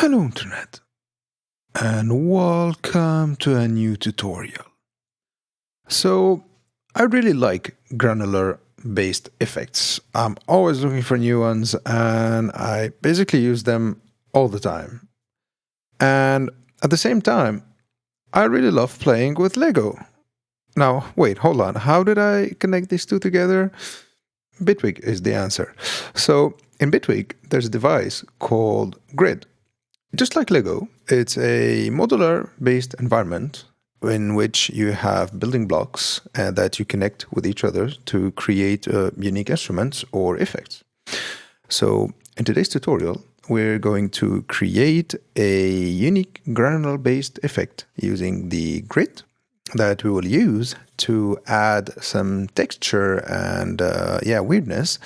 Hello Internet, and welcome to a new tutorial. So, I really like granular based effects. I'm always looking for new ones and I basically use them all the time. And at the same time, I really love playing with Lego. Now, wait, hold on. How did I connect these two together? Bitwig is the answer. So, in Bitwig, there's a device called Grid. Just like Lego, it's a modular-based environment in which you have building blocks that you connect with each other to create unique instruments or effects. So in today's tutorial, we're going to create a unique granular-based effect using the grid that we will use to add some texture and weirdness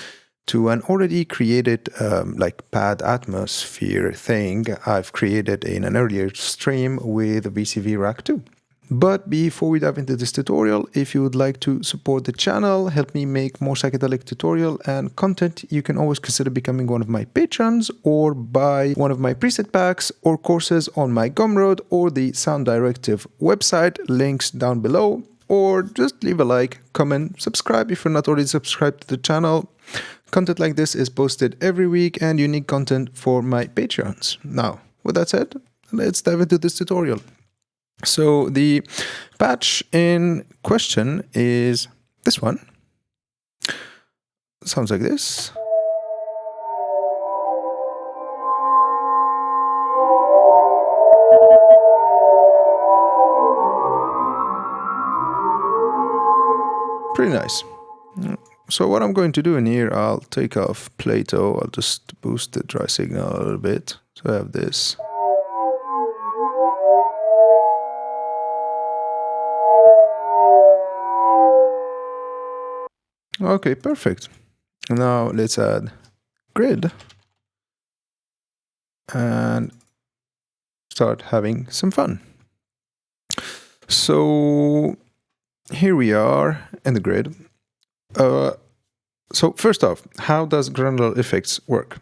to an already created like pad atmosphere thing I've created in an earlier stream with VCV Rack 2. But before we dive into this tutorial, if you would like to support the channel, help me make more psychedelic tutorial and content, you can always consider becoming one of my patrons or buy one of my preset packs or courses on my Gumroad or the Sound Directive website, links down below, or just leave a like, comment, subscribe if you're not already subscribed to the channel. Content like this is posted every week and unique content for my Patreons. Now, with that said, let's dive into this tutorial. So the patch in question is this one. Sounds like this. Pretty nice. So what I'm going to do in here, I'll take off Plato. I'll just boost the dry signal a little bit. So I have this. Okay, perfect. Now let's add grid and start having some fun. So here we are in the grid. So first off, how does granular effects work?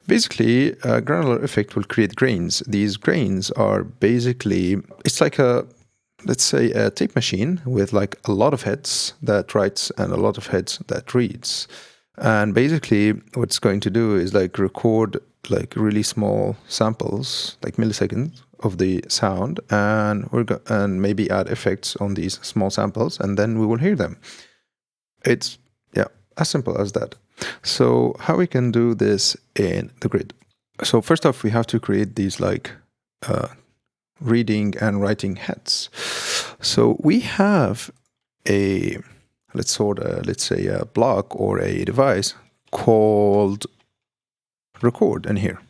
Basically, a granular effect will create grains. These grains are basically, it's like let's say a tape machine with like a lot of heads that writes and a lot of heads that reads. And basically what it's going to do is like record like really small samples, like milliseconds of the sound, and and maybe add effects on these small samples, and then we will hear them. It's as simple as that. So how we can do this in the grid? So first off, we have to create these like reading and writing heads. So we have a let's say a block or a device called record in here.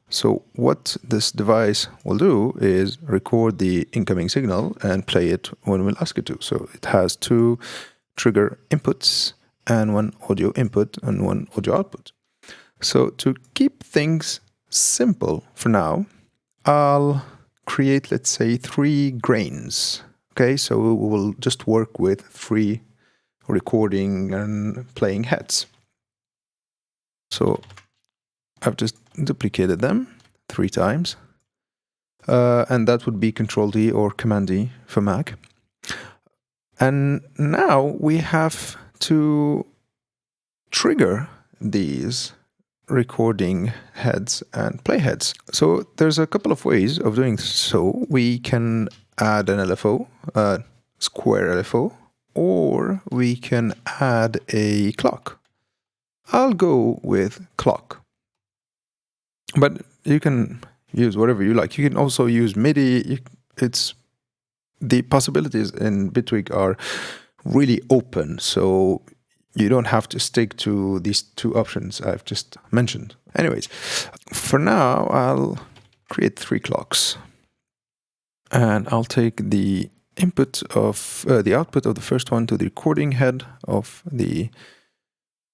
So what this device will do is record the incoming signal and play it when we'll ask it to. So it has two trigger inputs and one audio input and one audio output. So to keep things simple for now, I'll create, let's say, 3 grains. Okay, so we will just work with 3 recording and playing heads. So I've just duplicated them 3 times. And that would be Control-D or Command-D for Mac. And now we have to trigger these recording heads and playheads. So there's a couple of ways of doing so. We can add an LFO, square LFO, or we can add a clock. I'll go with clock. But you can use whatever you like. You can also use MIDI. The possibilities in Bitwig are really open, so you don't have to stick to these 2 options I've just mentioned. Anyways, for now, I'll create 3 clocks. And I'll take the input of the output of the first one to the recording head of the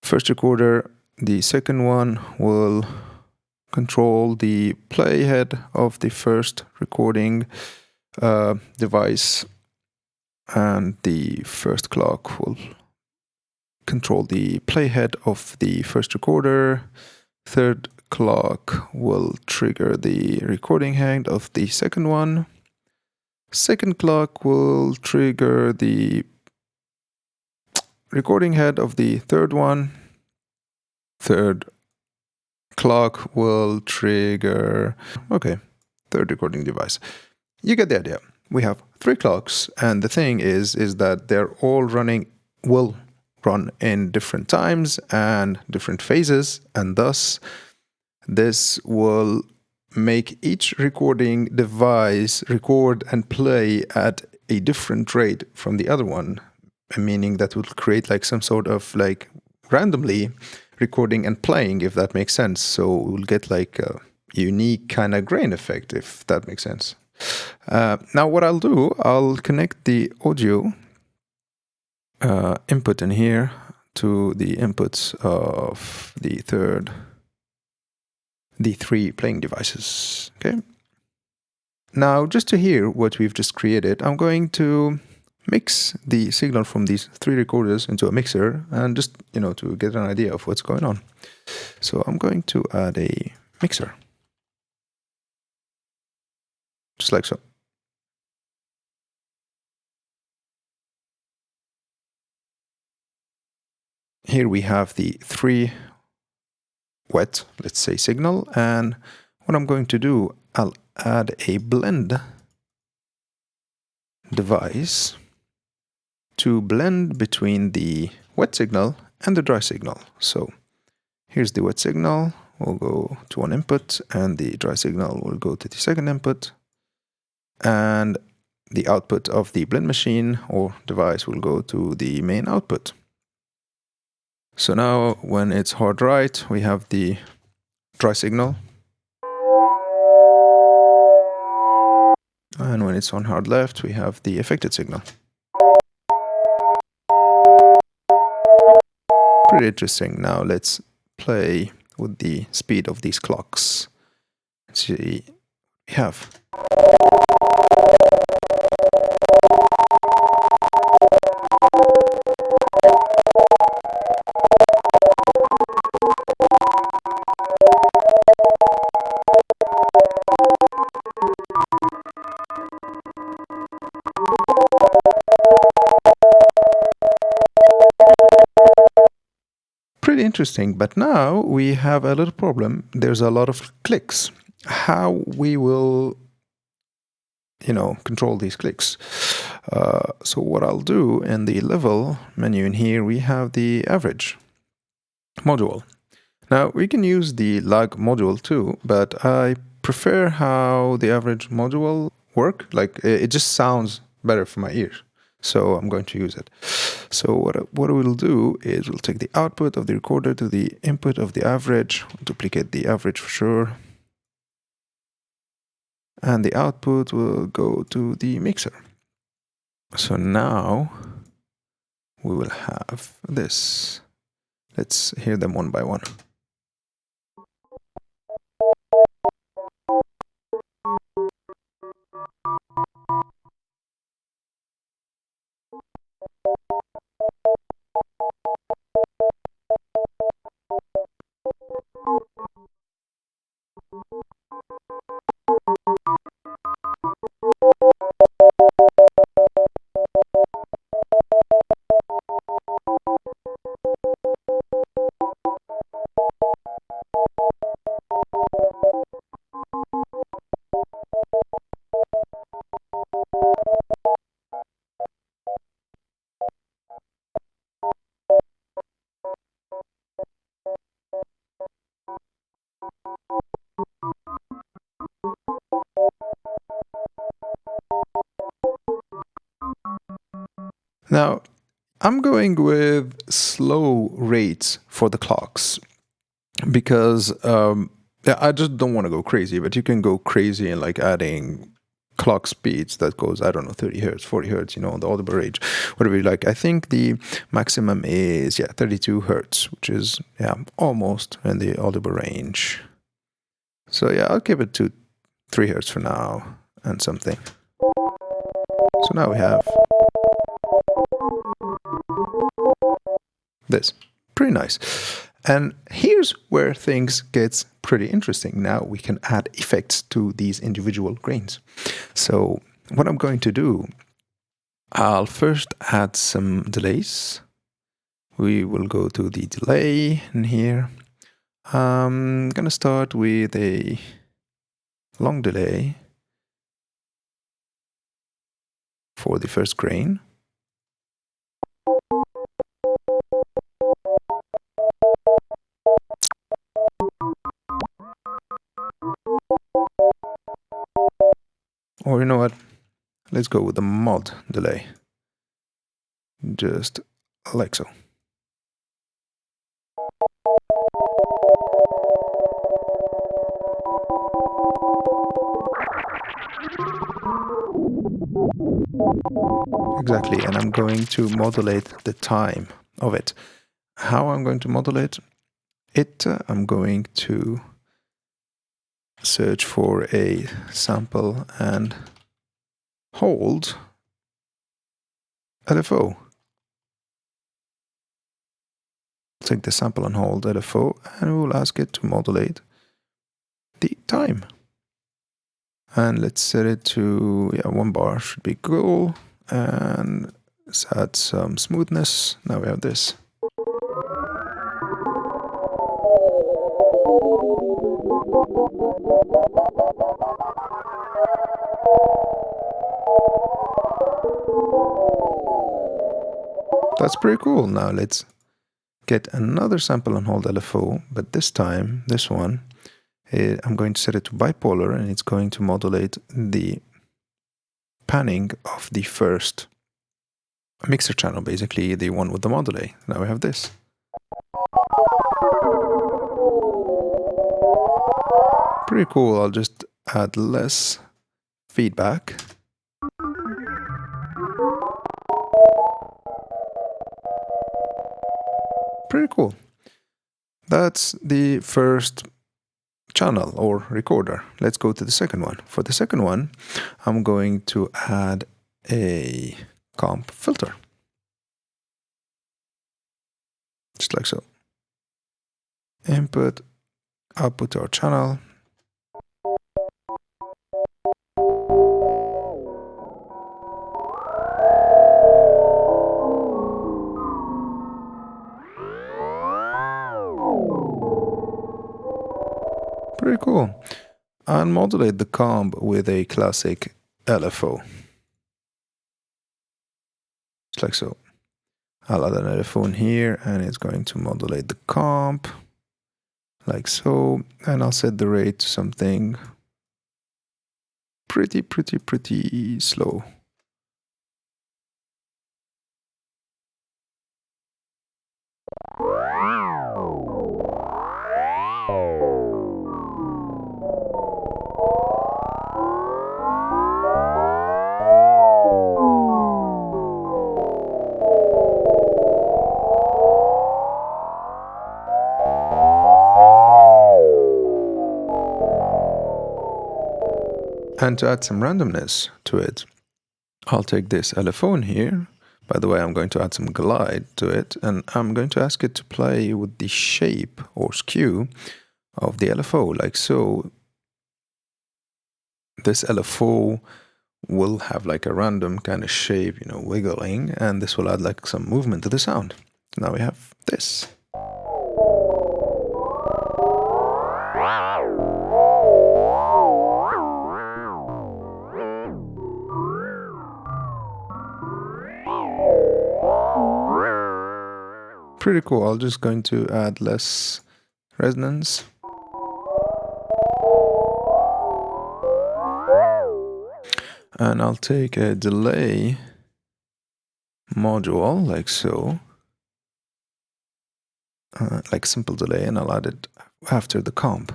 first recorder. The second one will control the playhead of the first recording device, and the first clock will control the playhead of the first recorder. Third clock will trigger the recording head of the second one. Second clock will trigger the recording head of the third one. Third clock will trigger, okay, third recording device. You get the idea. We have 3 clocks, and the thing is that they're all will run in different times and different phases, and thus this will make each recording device record and play at a different rate from the other one, meaning that will create like some sort of like randomly recording and playing, if that makes sense. So we'll get like a unique kind of grain effect, if that makes sense. Now what I'll do, I'll connect the audio input in here to the inputs of the 3 playing devices. Okay. Now, just to hear what we've just created, I'm going to mix the signal from these 3 recorders into a mixer, and just, to get an idea of what's going on. So I'm going to add a mixer. Just like so. Here we have the 3 wet, let's say, signal, and what I'm going to do, I'll add a blend device to blend between the wet signal and the dry signal. So here's the wet signal, will go to one input, and the dry signal will go to the second input, and the output of the blend machine or device will go to the main output. So now when it's hard right, we have the dry signal, and when it's on hard left, we have the affected signal. Pretty interesting. Now let's play with the speed of these clocks. Let's see, we have. Pretty interesting, but now we have a little problem. There's a lot of clicks. How we will, control these clicks? So what I'll do in the level menu in here, we have the average module. Now we can use the lag module too, but I prefer how the average module work. Like it just sounds better for my ears. So I'm going to use it. So what we'll do is we'll take the output of the recorder to the input of the average, duplicate the average for sure, and the output will go to the mixer. So now we will have this. Let's hear them one by one. Now, I'm going with slow rates for the clocks because I just don't want to go crazy, but you can go crazy and like adding clock speeds that goes, I don't know, 30 hertz, 40 hertz, on the audible range, whatever you like. I think the maximum is, 32 hertz, which is, almost in the audible range. So I'll keep it to 3 hertz for now and something. So now we have this. Pretty nice. And here's where things get pretty interesting. Now we can add effects to these individual grains. So what I'm going to do, I'll first add some delays. We will go to the delay in here. I'm going to start with a long delay for the first grain. Or you know what? Let's go with the mod delay. Just like so. Exactly, and I'm going to modulate the time of it. How I'm going to modulate it, I'm going to search for a sample and hold LFO. Take the sample and hold LFO, and we will ask it to modulate the time. And let's set it to 1 bar should be cool. And let's add some smoothness. Now we have this. That's pretty cool. Now let's get another sample and hold LFO, but this time, this one, I'm going to set it to bipolar, and it's going to modulate the panning of the first mixer channel, basically the one with the mod delay. Now we have this. Pretty cool. I'll just add less feedback. Pretty cool. That's the first channel or recorder. Let's go to the second one. For the second one, I'm going to add a comp filter. Just like so. Input, output to our channel. Pretty cool. I'll modulate the comp with a classic LFO. Just like so. I'll add an LFO in here, and it's going to modulate the comp like so. And I'll set the rate to something pretty slow. And to add some randomness to it, I'll take this LFO in here. By the way, I'm going to add some glide to it, and I'm going to ask it to play with the shape or skew of the LFO, like so. This LFO will have like a random kind of shape, you know, wiggling, and this will add like some movement to the sound. Now we have this. Pretty cool. I'm just going to add less resonance. And I'll take a delay module like so, like simple delay, and I'll add it after the comp.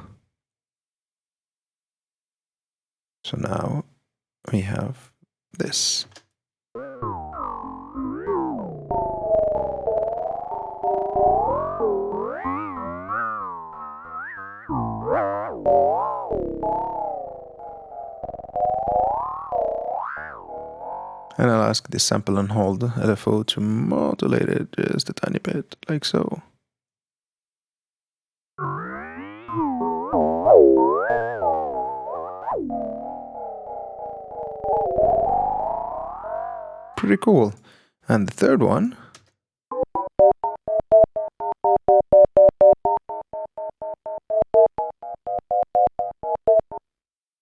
So now we have this. And I'll ask the sample and hold LFO to modulate it just a tiny bit, like so. Pretty cool. And the third one,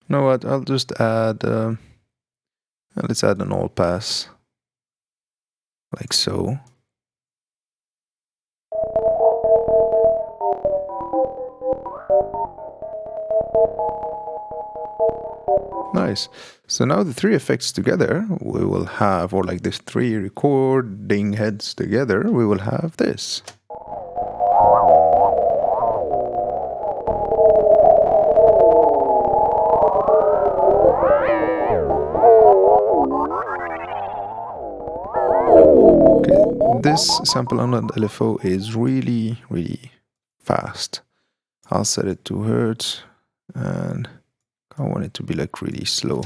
you know what, I'll just add, let's add an all pass, like so. Nice. So now the three effects together, we will have, or like these three recording heads together, we will have this. Okay, this sample on an LFO is really, really fast. I'll set it to Hertz, and I want it to be like really slow.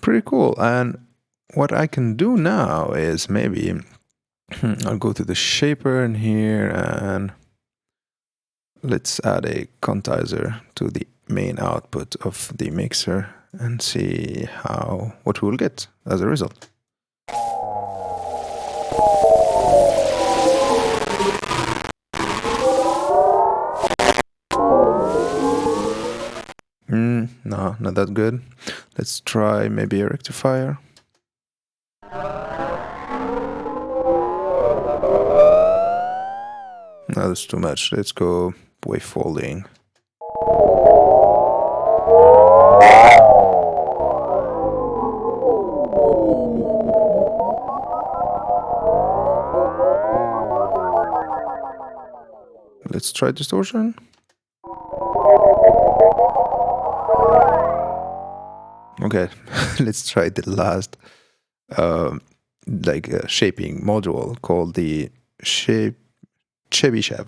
Pretty cool. And what I can do now is maybe I'll go to the shaper in here and let's add a quantizer to the main output of the mixer and see what we will get as a result. No, not that good. Let's try maybe a rectifier. No, that's too much. Let's go wave folding. Let's try distortion. Okay, let's try the last shaping module called the Chebyshev.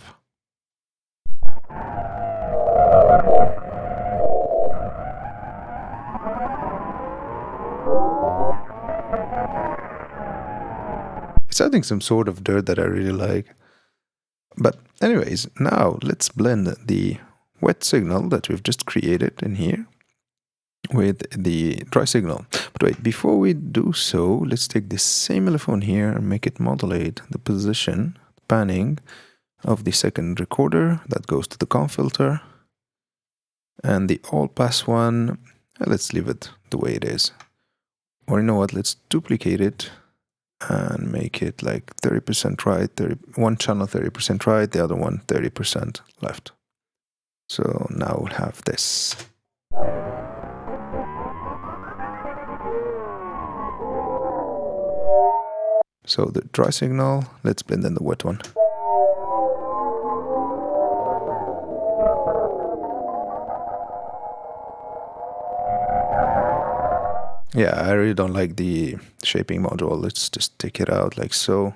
It's adding some sort of dirt that I really like. But anyways, now let's blend the wet signal that we've just created in here with the dry signal. But wait, before we do so, let's take this same telephone here and make it modulate the position, panning of the second recorder that goes to the comp filter. And the all pass one, let's leave it the way it is. Or you know what, let's duplicate it and make it like 30% right, one channel 30% right, the other one 30% left. So now we'll have this. So the dry signal, let's blend in the wet one. Yeah, I really don't like the shaping module. Let's just take it out like so.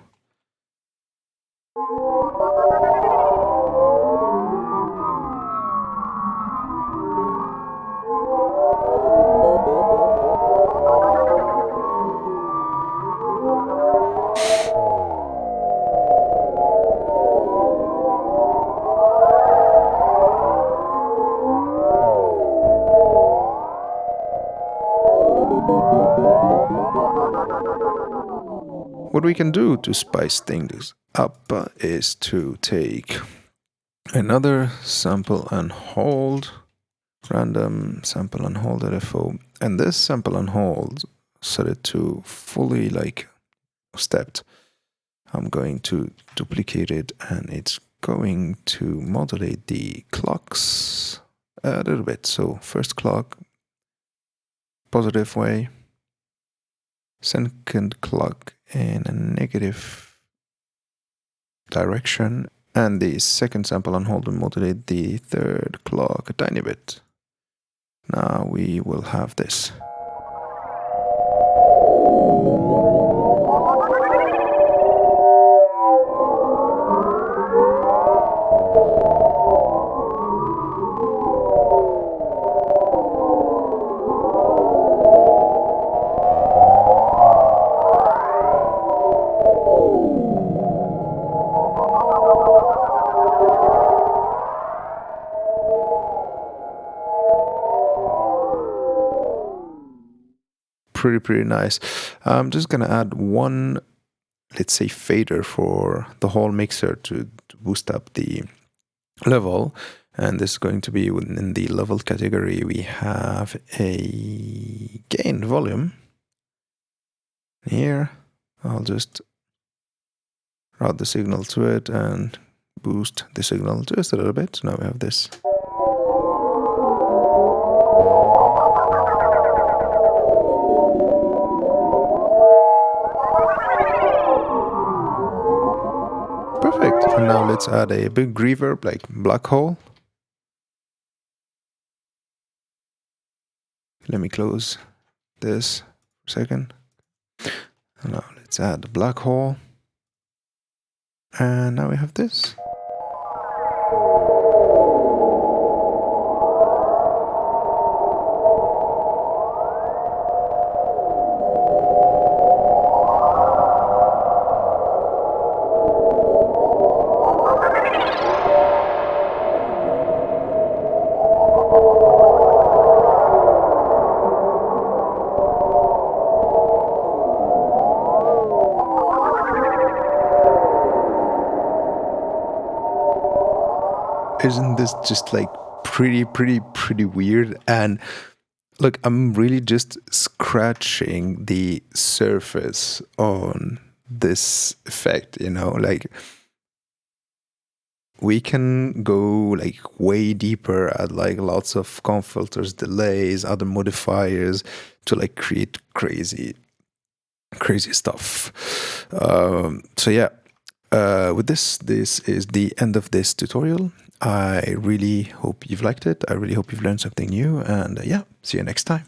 What we can do to spice things up is to take another sample and hold, random sample and hold LFO, and this sample and hold, set it to fully like stepped. I'm going to duplicate it and it's going to modulate the clocks a little bit. So first clock, positive way, second clock in a negative direction, and the second sample on hold will modulate the third clock a tiny bit. Now we will have this. pretty nice. I'm just gonna add one, let's say, fader for the whole mixer to boost up the level. And this is going to be within the level category. We have a gain volume here. I'll just route the signal to it and boost the signal just a little bit. Now we have this. Perfect. And now let's add a big reverb like black hole. Let me close this for a second. And now let's add the black hole. And now we have this. Isn't this just like pretty weird? And look, I'm really just scratching the surface on this effect, you know, like we can go like way deeper, add like lots of comp filters, delays, other modifiers to like create crazy stuff. So yeah, with this is the end of this tutorial. I really hope you've liked it. I really hope you've learned something new, and yeah, see you next time.